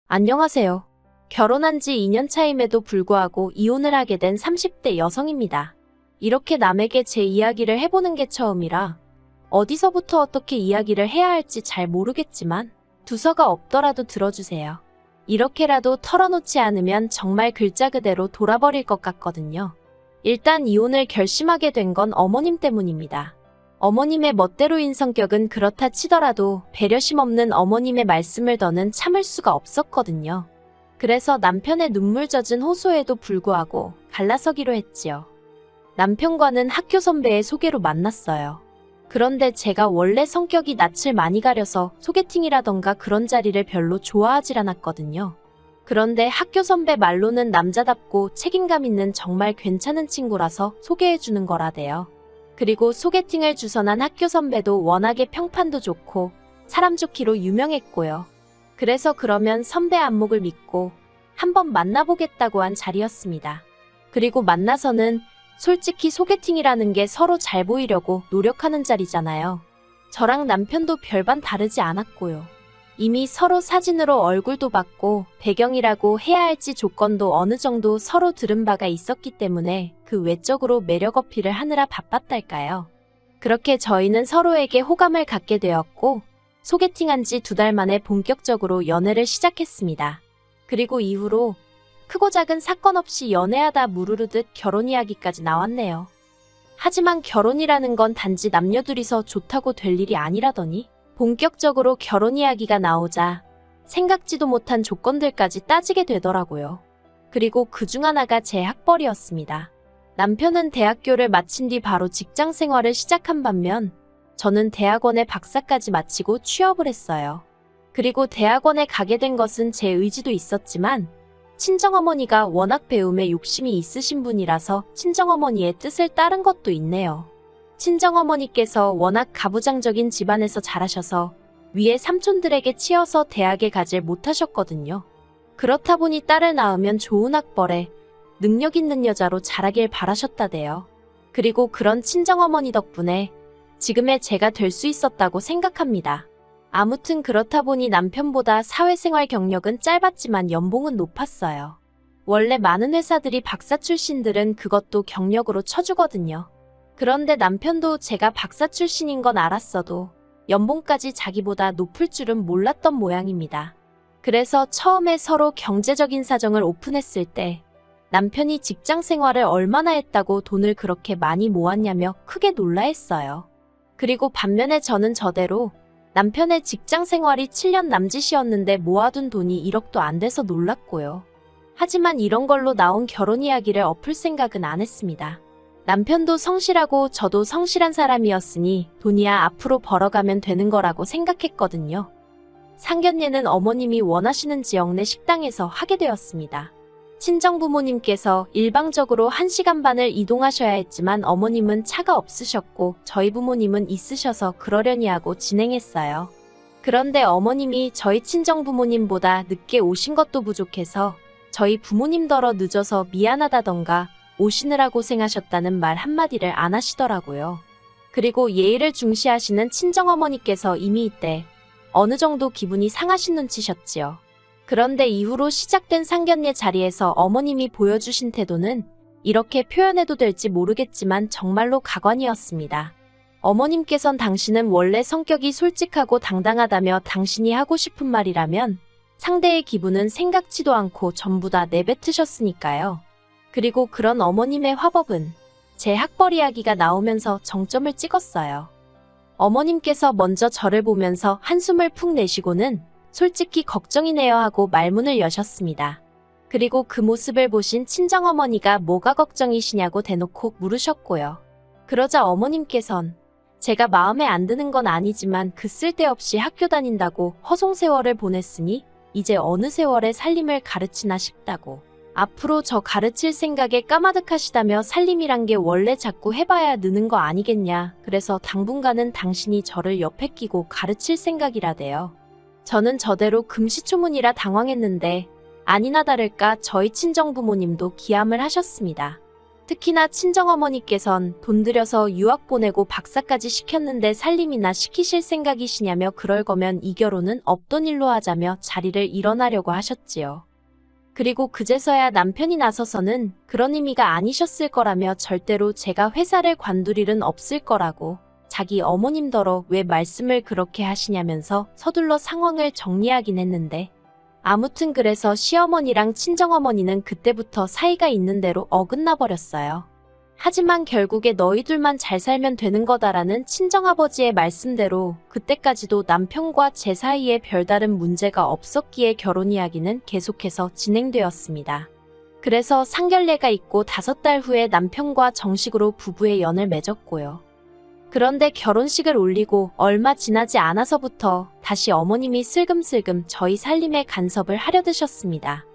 안녕하세요. 결혼한 지 2년 차임에도 불구하고 이혼을 하게 된 30대 여성입니다. 이렇게 남에게 제 이야기를 해보는 게 처음이라 어디서부터 어떻게 이야기를 해야 할지 잘 모르겠지만 두서가 없더라도 들어주세요. 이렇게라도 털어놓지 않으면 정말 글자 그대로 돌아버릴 것 같거든요. 일단 이혼을 결심하게 된 건 어머님 때문입니다. 어머님의 멋대로인 성격은 그렇다 치더라도 배려심 없는 어머님의 말씀을 더는 참을 수가 없었거든요. 그래서 남편의 눈물 젖은 호소에도 불구하고 갈라서기로 했지요. 남편과는 학교 선배의 소개로 만났어요. 그런데 제가 원래 성격이 낯을 많이 가려서 소개팅이라던가 그런 자리를 별로 좋아하질 않았거든요. 그런데 학교 선배 말로는 남자답고 책임감 있는 정말 괜찮은 친구라서 소개해주는 거라대요. 그리고 소개팅을 주선한 학교 선배도 워낙에 평판도 좋고 사람 좋기로 유명했고요. 그래서 그러면 선배 안목을 믿고 한번 만나보겠다고 한 자리였습니다. 그리고 만나서는 솔직히 소개팅이라는 게 서로 잘 보이려고 노력하는 자리잖아요. 저랑 남편도 별반 다르지 않았고요. 이미 서로 사진으로 얼굴도 봤고 배경이라고 해야 할지 조건도 어느 정도 서로 들은 바가 있었기 때문에 그 외적으로 매력 어필을 하느라 바빴달까요. 그렇게 저희는 서로에게 호감을 갖게 되었고 소개팅한 지 2달 만에 본격적으로 연애를 시작했습니다. 그리고 이후로 크고 작은 사건 없이 연애하다 무르르듯 결혼 이야기까지 나왔네요. 하지만 결혼이라는 건 단지 남녀 둘이서 좋다고 될 일이 아니라더니 본격적으로 결혼 이야기가 나오자 생각지도 못한 조건들까지 따지게 되더라고요. 그리고 그중 하나가 제 학벌이었습니다. 남편은 대학교를 마친 뒤 바로 직장 생활을 시작한 반면 저는 대학원에 박사까지 마치고 취업을 했어요. 그리고 대학원에 가게 된 것은 제 의지도 있었지만 친정어머니가 워낙 배움에 욕심이 있으신 분이라서 친정어머니의 뜻을 따른 것도 있네요. 친정어머니께서 워낙 가부장적인 집안에서 자라셔서 위에 삼촌들에게 치여서 대학에 가질 못하셨거든요. 그렇다 보니 딸을 낳으면 좋은 학벌에 능력 있는 여자로 자라길 바라셨다대요. 그리고 그런 친정어머니 덕분에 지금의 제가 될 수 있었다고 생각합니다. 아무튼 그렇다 보니 남편보다 사회생활 경력은 짧았지만 연봉은 높았어요. 원래 많은 회사들이 박사 출신들은 그것도 경력으로 쳐주거든요. 그런데 남편도 제가 박사 출신인 건 알았어도 연봉까지 자기보다 높을 줄은 몰랐던 모양입니다. 그래서 처음에 서로 경제적인 사정을 오픈했을 때 남편이 직장 생활을 얼마나 했다고 돈을 그렇게 많이 모았냐며 크게 놀라했어요. 그리고 반면에 저는 저대로 남편의 직장 생활이 7년 남짓이었는데 모아둔 돈이 1억도 안 돼서 놀랐고요. 하지만 이런 걸로 나온 결혼 이야기를 엎을 생각은 안 했습니다. 남편도 성실하고 저도 성실한 사람이었으니 돈이야 앞으로 벌어가면 되는 거라고 생각했거든요. 상견례는 어머님이 원하시는 지역 내 식당에서 하게 되었습니다. 친정부모님께서 일방적으로 1시간 반을 이동하셔야 했지만 어머님은 차가 없으셨고 저희 부모님은 있으셔서 그러려니 하고 진행했어요. 그런데 어머님이 저희 친정부모님보다 늦게 오신 것도 부족해서 저희 부모님더러 늦어서 미안하다던가 오시느라 고생하셨다는 말 한마디를 안 하시더라고요. 그리고 예의를 중시하시는 친정어머니께서 이미 이때 어느 정도 기분이 상하신 눈치셨지요. 그런데 이후로 시작된 상견례 자리에서 어머님이 보여주신 태도는 이렇게 표현해도 될지 모르겠지만 정말로 가관이었습니다. 어머님께선 당신은 원래 성격이 솔직하고 당당하다며 당신이 하고 싶은 말이라면 상대의 기분은 생각지도 않고 전부 다 내뱉으셨으니까요. 그리고 그런 어머님의 화법은 제 학벌 이야기가 나오면서 정점을 찍었어요. 어머님께서 먼저 저를 보면서 한숨을 푹 내쉬고는 솔직히 걱정이네요 하고 말문을 여셨습니다. 그리고 그 모습을 보신 친정어머니가 뭐가 걱정이시냐고 대놓고 물으셨고요. 그러자 어머님께선 제가 마음에 안 드는 건 아니지만 그 쓸데없이 학교 다닌다고 허송세월을 보냈으니 이제 어느 세월에 살림을 가르치나 싶다고. 앞으로 저 가르칠 생각에 까마득하시다며 살림이란 게 원래 자꾸 해봐야 느는 거 아니겠냐. 그래서 당분간은 당신이 저를 옆에 끼고 가르칠 생각이라대요. 저는 저대로 금시초문이라 당황했는데 아니나 다를까 저희 친정부모님도 기함을 하셨습니다. 특히나 친정어머니께선 돈 들여서 유학 보내고 박사까지 시켰는데 살림이나 시키실 생각이시냐며 그럴 거면 이 결혼은 없던 일로 하자며 자리를 일어나려고 하셨지요. 그리고 그제서야 남편이 나서서는 그런 의미가 아니셨을 거라며 절대로 제가 회사를 관둘 일은 없을 거라고 자기 어머님더러 왜 말씀을 그렇게 하시냐면서 서둘러 상황을 정리하긴 했는데 아무튼 그래서 시어머니랑 친정어머니는 그때부터 사이가 있는 대로 어긋나 버렸어요. 하지만 결국에 너희들만 잘 살면 되는 거다라는 친정아버지의 말씀대로 그때까지도 남편과 제 사이에 별다른 문제가 없었기에 결혼 이야기는 계속해서 진행되었습니다. 그래서 상견례가 있고 5달 후에 남편과 정식으로 부부의 연을 맺었고요. 그런데 결혼식을 올리고 얼마 지나지 않아서부터 다시 어머님이 슬금슬금 저희 살림에 간섭을 하려 드셨습니다.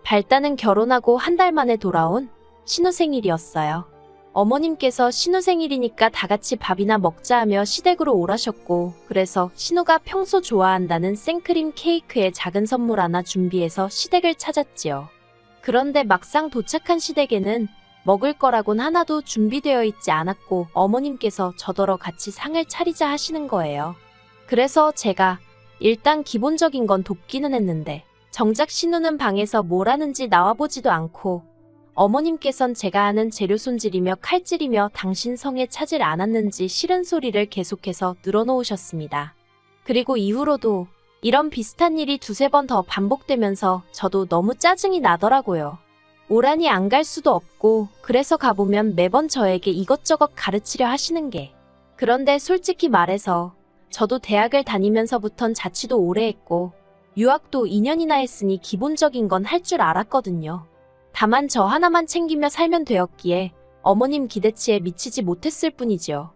발단은 결혼하고 한 달 만에 돌아온 신우 생일이었어요. 어머님께서 신우 생일이니까 다 같이 밥이나 먹자 하며 시댁으로 오라셨고 그래서 신우가 평소 좋아한다는 생크림 케이크에 작은 선물 하나 준비해서 시댁을 찾았지요. 그런데 막상 도착한 시댁에는 먹을 거라곤 하나도 준비되어 있지 않았고 어머님께서 저더러 같이 상을 차리자 하시는 거예요. 그래서 제가 일단 기본적인 건 돕기는 했는데 정작 신우는 방에서 뭘 하는지 나와보지도 않고 어머님께선 제가 하는 재료 손질이며 칼질이며 당신 성에 차질 않았는지 싫은 소리를 계속해서 늘어놓으셨습니다. 그리고 이후로도 이런 비슷한 일이 2~3번 더 반복되면서 저도 너무 짜증이 나더라고요. 오라니 안 갈 수도 없고 그래서 가보면 매번 저에게 이것저것 가르치려 하시는 게. 그런데 솔직히 말해서 저도 대학을 다니면서부턴 자취도 오래 했고 유학도 2년이나 했으니 기본적인 건 할 줄 알았거든요. 다만 저 하나만 챙기며 살면 되었기에 어머님 기대치에 미치지 못했을 뿐이지요.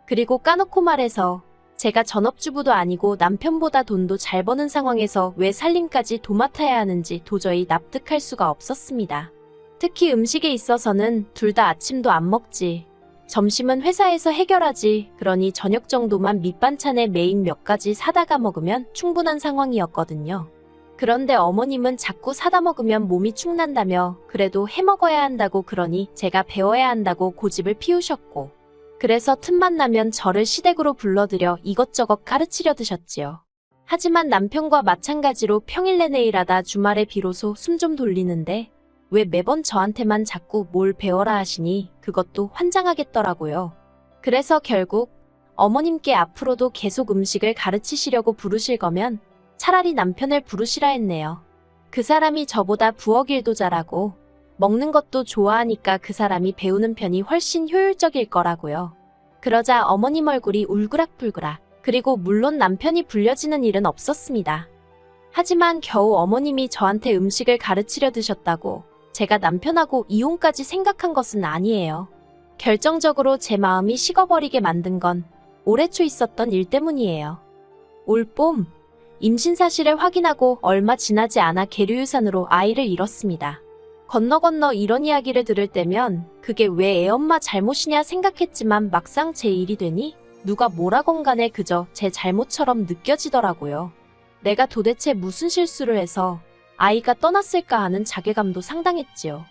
그리고 까놓고 말해서 제가 전업주부도 아니고 남편보다 돈도 잘 버는 상황에서 왜 살림까지 도맡아야 하는지 도저히 납득할 수가 없었습니다. 특히 음식에 있어서는 둘 다 아침도 안 먹지. 점심은 회사에서 해결하지. 그러니 저녁 정도만 밑반찬에 메인 몇 가지 사다가 먹으면 충분한 상황이었거든요. 그런데 어머님은 자꾸 사다 먹으면 몸이 축난다며 그래도 해 먹어야 한다고 그러니 제가 배워야 한다고 고집을 피우셨고 그래서 틈만 나면 저를 시댁으로 불러들여 이것저것 가르치려 드셨지요. 하지만 남편과 마찬가지로 평일 내내 일하다 주말에 비로소 숨 좀 돌리는데 왜 매번 저한테만 자꾸 뭘 배워라 하시니 그것도 환장하겠더라고요. 그래서 결국 어머님께 앞으로도 계속 음식을 가르치시려고 부르실 거면 차라리 남편을 부르시라 했네요. 그 사람이 저보다 부엌 일도 잘하고 먹는 것도 좋아하니까 그 사람이 배우는 편이 훨씬 효율적일 거라고요. 그러자 어머님 얼굴이 울그락불그락. 그리고 물론 남편이 불려지는 일은 없었습니다. 하지만 겨우 어머님이 저한테 음식을 가르치려 드셨다고 제가 남편하고 이혼까지 생각한 것은 아니에요. 결정적으로 제 마음이 식어버리게 만든 건 올해 초 있었던 일 때문이에요. 올 봄 임신 사실을 확인하고 얼마 지나지 않아 계류유산으로 아이를 잃었습니다. 건너 이런 이야기를 들을 때면 그게 왜 애엄마 잘못이냐 생각했지만 막상 제 일이 되니 누가 뭐라건 간에 그저 제 잘못처럼 느껴지더라고요. 내가 도대체 무슨 실수를 해서 아이가 떠났을까 하는 자괴감도 상당했지요.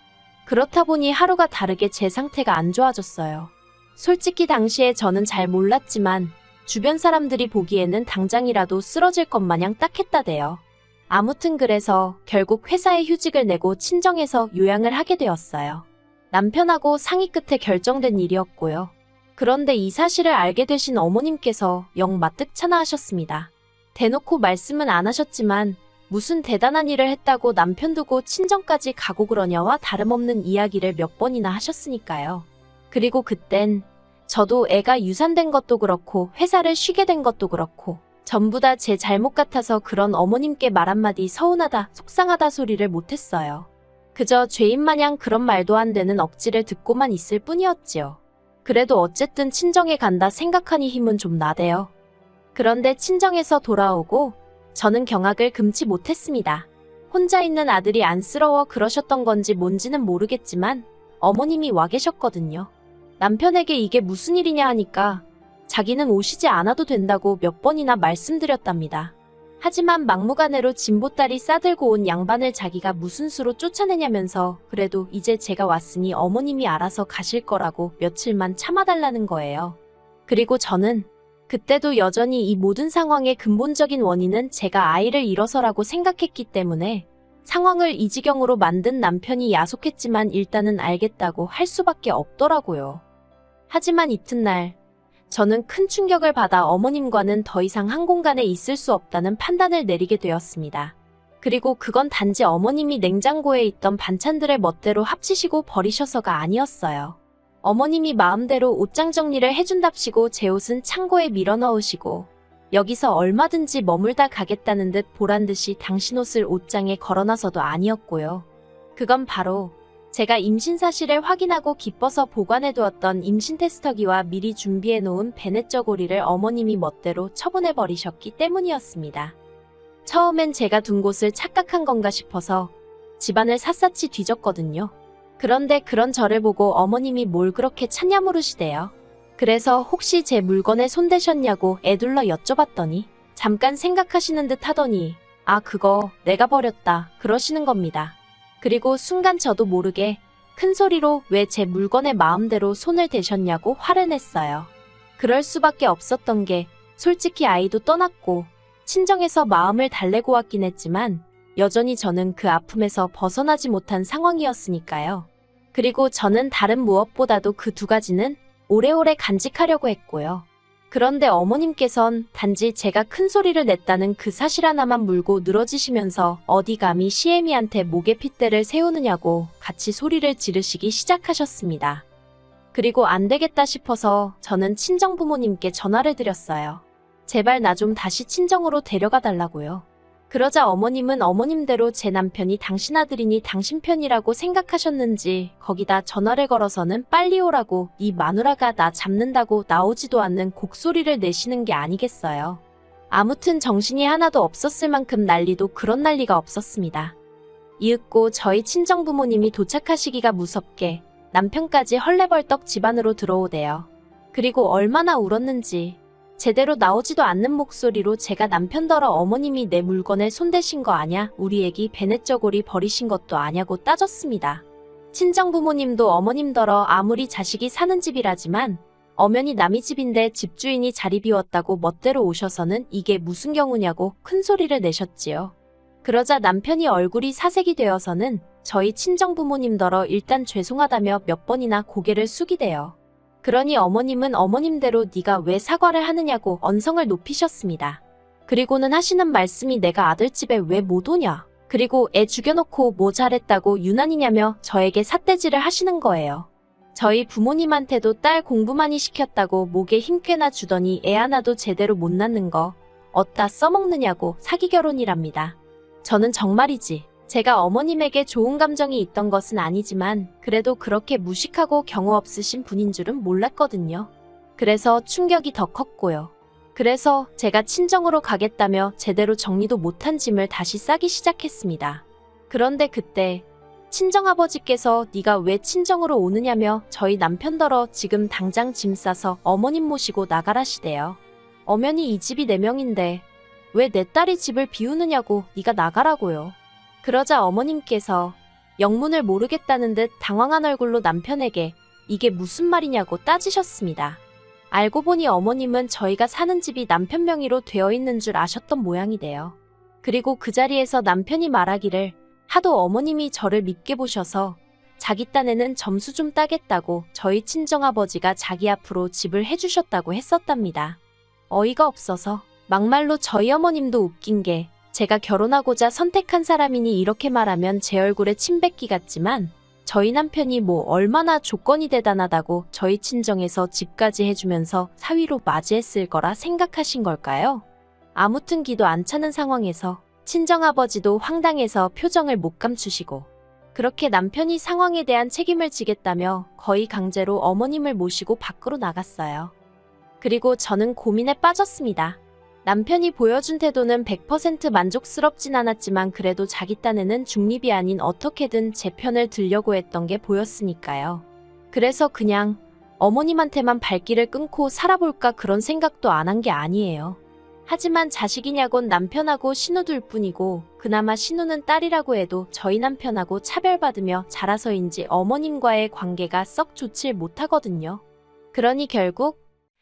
그렇다 보니 하루가 다르게 제 상태가 안 좋아졌어요. 솔직히 당시에 저는 잘 몰랐지만 주변 사람들이 보기에는 당장이라도 쓰러질 것 마냥 딱했다대요. 아무튼 그래서 결국 회사에 휴직을 내고 친정에서 요양을 하게 되었어요. 남편하고 상의 끝에 결정된 일이었고요. 그런데 이 사실을 알게 되신 어머님께서 영 마뜩찮아 하셨습니다. 대놓고 말씀은 안 하셨지만 무슨 대단한 일을 했다고 남편 두고 친정까지 가고 그러냐와 다름없는 이야기를 몇 번이나 하셨으니까요. 그리고 그땐 저도 애가 유산된 것도 그렇고 회사를 쉬게 된 것도 그렇고 전부 다 제 잘못 같아서 그런 어머님께 말 한마디 서운하다, 속상하다 소리를 못했어요. 그저 죄인마냥 그런 말도 안 되는 억지를 듣고만 있을 뿐이었지요. 그래도 어쨌든 친정에 간다 생각하니 힘은 좀 나대요. 그런데 친정에서 돌아오고 저는 경악을 금치 못했습니다. 혼자 있는 아들이 안쓰러워 그러셨던 건지 뭔지는 모르겠지만 어머님이 와 계셨거든요. 남편에게 이게 무슨 일이냐 하니까 자기는 오시지 않아도 된다고 몇 번이나 말씀드렸답니다. 하지만 막무가내로 진보딸이 싸들고 온 양반을 자기가 무슨 수로 쫓아내냐면서 그래도 이제 제가 왔으니 어머님이 알아서 가실 거라고 며칠만 참아달라는 거예요. 그리고 저는 그때도 여전히 이 모든 상황의 근본적인 원인은 제가 아이를 잃어서라고 생각했기 때문에 상황을 이 지경으로 만든 남편이 야속했지만 일단은 알겠다고 할 수밖에 없더라고요. 하지만 이튿날 저는 큰 충격을 받아 어머님과는 더 이상 한 공간에 있을 수 없다는 판단을 내리게 되었습니다. 그리고 그건 단지 어머님이 냉장고에 있던 반찬들을 멋대로 합치시고 버리셔서가 아니었어요. 어머님이 마음대로 옷장 정리를 해준답시고 제 옷은 창고에 밀어넣으시고 여기서 얼마든지 머물다 가겠다는 듯 보란듯이 당신 옷을 옷장에 걸어놔서도 아니었고요. 그건 바로 제가 임신 사실을 확인하고 기뻐서 보관해두었던 임신 테스터기와 미리 준비해놓은 베넷 저고리를 어머님이 멋대로 처분해버리셨기 때문이었습니다. 처음엔 제가 둔 곳을 착각한 건가 싶어서 집안을 샅샅이 뒤졌거든요. 그런데 그런 저를 보고 어머님이 뭘 그렇게 찾냐 물으시대요. 그래서 혹시 제 물건에 손대셨냐고 애둘러 여쭤봤더니 잠깐 생각하시는 듯 하더니 아 그거 내가 버렸다 그러시는 겁니다. 그리고 순간 저도 모르게 큰 소리로 왜 제 물건에 마음대로 손을 대셨냐고 화를 냈어요. 그럴 수밖에 없었던 게 솔직히 아이도 떠났고 친정에서 마음을 달래고 왔긴 했지만 여전히 저는 그 아픔에서 벗어나지 못한 상황이었으니까요. 그리고 저는 다른 무엇보다도 그 두 가지는 오래오래 간직하려고 했고요. 그런데 어머님께선 단지 제가 큰 소리를 냈다는 그 사실 하나만 물고 늘어지시면서 어디 감히 시애미한테 목에 핏대를 세우느냐고 같이 소리를 지르시기 시작하셨습니다. 그리고 안 되겠다 싶어서 저는 친정부모님께 전화를 드렸어요. 제발 나 좀 다시 친정으로 데려가 달라고요. 그러자 어머님은 어머님대로 제 남편이 당신 아들이니 당신 편이라고 생각하셨는지 거기다 전화를 걸어서는 빨리 오라고 이 마누라가 나 잡는다고 나오지도 않는 곡소리를 내시는 게 아니겠어요. 아무튼 정신이 하나도 없었을 만큼 난리도 그런 난리가 없었습니다. 이윽고 저희 친정부모님이 도착하시기가 무섭게 남편까지 헐레벌떡 집 안으로 들어오대요. 그리고 얼마나 울었는지 제대로 나오지도 않는 목소리로 제가 남편더러 어머님이 내 물건에 손대신 거 아냐? 우리 애기 베넷 저고리 버리신 것도 아냐고 따졌습니다. 친정부모님도 어머님더러 아무리 자식이 사는 집이라지만 엄연히 남의 집인데 집주인이 자리 비웠다고 멋대로 오셔서는 이게 무슨 경우냐고 큰 소리를 내셨지요. 그러자 남편이 얼굴이 사색이 되어서는 저희 친정부모님더러 일단 죄송하다며 몇 번이나 고개를 숙이대요. 그러니 어머님은 어머님대로 네가 왜 사과를 하느냐고 언성을 높이셨습니다. 그리고는 하시는 말씀이 내가 아들집에 왜 못 오냐. 그리고 애 죽여놓고 뭐 잘했다고 유난이냐며 저에게 삿대질을 하시는 거예요. 저희 부모님한테도 딸 공부 많이 시켰다고 목에 힘 꽤나 주더니 애 하나도 제대로 못 낳는 거 어디다 써먹느냐고 사기 결혼이랍니다. 저는 정말이지. 제가 어머님에게 좋은 감정이 있던 것은 아니지만 그래도 그렇게 무식하고 경우 없으신 분인 줄은 몰랐거든요. 그래서 충격이 더 컸고요. 그래서 제가 친정으로 가겠다며 제대로 정리도 못한 짐을 다시 싸기 시작했습니다. 그런데 그때 친정아버지께서 네가 왜 친정으로 오느냐며 저희 남편더러 지금 당장 짐 싸서 어머님 모시고 나가라시대요. 엄연히 이 집이 내 명인데 왜 내 딸이 집을 비우느냐고 네가 나가라고요. 그러자 어머님께서 영문을 모르겠다는 듯 당황한 얼굴로 남편에게 이게 무슨 말이냐고 따지셨습니다. 알고 보니 어머님은 저희가 사는 집이 남편 명의로 되어 있는 줄 아셨던 모양이래요. 그리고 그 자리에서 남편이 말하기를 하도 어머님이 저를 밉게 보셔서 자기 딴에는 점수 좀 따겠다고 저희 친정아버지가 자기 앞으로 집을 해주셨다고 했었답니다. 어이가 없어서 막말로 저희 어머님도 웃긴 게 제가 결혼하고자 선택한 사람이니 이렇게 말하면 제 얼굴에 침 뱉기 같지만 저희 남편이 뭐 얼마나 조건이 대단하다고 저희 친정에서 집까지 해주면서 사위로 맞이했을 거라 생각하신 걸까요? 아무튼 기도 안 차는 상황에서 친정아버지도 황당해서 표정을 못 감추시고 그렇게 남편이 상황에 대한 책임을 지겠다며 거의 강제로 어머님을 모시고 밖으로 나갔어요. 그리고 저는 고민에 빠졌습니다. 남편이 보여준 태도는 100% 만족스럽진 않았지만 그래도 자기 딴에는 중립이 아닌 어떻게든 제 편을 들려고 했던 게 보였으니까요. 그래서 그냥 어머님한테만 발길을 끊고 살아볼까 그런 생각도 안 한 게 아니에요. 하지만 자식이냐곤 남편하고 신우둘 뿐이고 그나마 신우는 딸이라고 해도 저희 남편하고 차별받으며 자라서인지 어머님과의 관계가 썩 좋질 못하거든요. 그러니 결국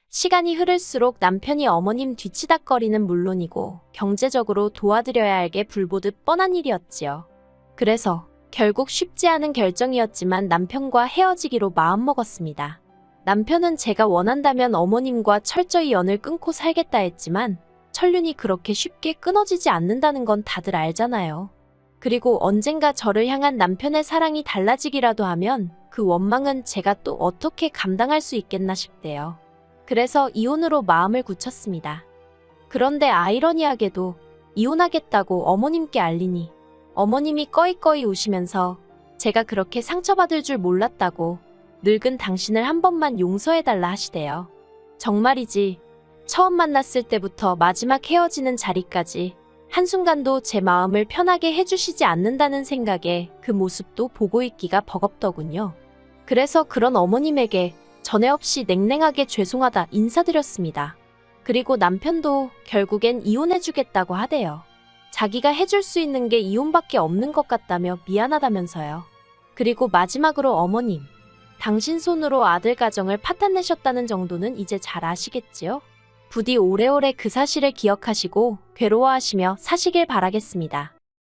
시간이 흐를수록 남편이 어머님 뒤치다꺼리는 물론이고 경제적으로 도와드려야 할 게 불보듯 뻔한 일이었지요. 그래서 결국 쉽지 않은 결정이었지만 남편과 헤어지기로 마음먹었습니다. 남편은 제가 원한다면 어머님과 철저히 연을 끊고 살겠다 했지만 천륜이 그렇게 쉽게 끊어지지 않는다는 건 다들 알잖아요. 그리고 언젠가 저를 향한 남편의 사랑이 달라지기라도 하면 그 원망은 제가 또 어떻게 감당할 수 있겠나 싶대요. 그래서 이혼으로 마음을 굳혔습니다. 그런데 아이러니하게도 이혼하겠다고 어머님께 알리니 어머님이 꺼이꺼이 우시면서 제가 그렇게 상처받을 줄 몰랐다고 늙은 당신을 한 번만 용서해달라 하시대요. 정말이지 처음 만났을 때부터 마지막 헤어지는 자리까지 한순간도 제 마음을 편하게 해주시지 않는다는 생각에 그 모습도 보고 있기가 버겁더군요. 그래서 그런 어머님에게 전에 없이 냉랭하게 죄송하다 인사드렸습니다. 그리고 남편도 결국엔 이혼해주겠다고 하대요. 자기가 해줄 수 있는 게 이혼밖에 없는 것 같다며 미안하다면서요. 그리고 마지막으로 어머님, 당신 손으로 아들 가정을 파탄내셨다는 정도는 이제 잘 아시겠지요? 부디 오래오래 그 사실을 기억하시고 괴로워하시며 사시길 바라겠습니다.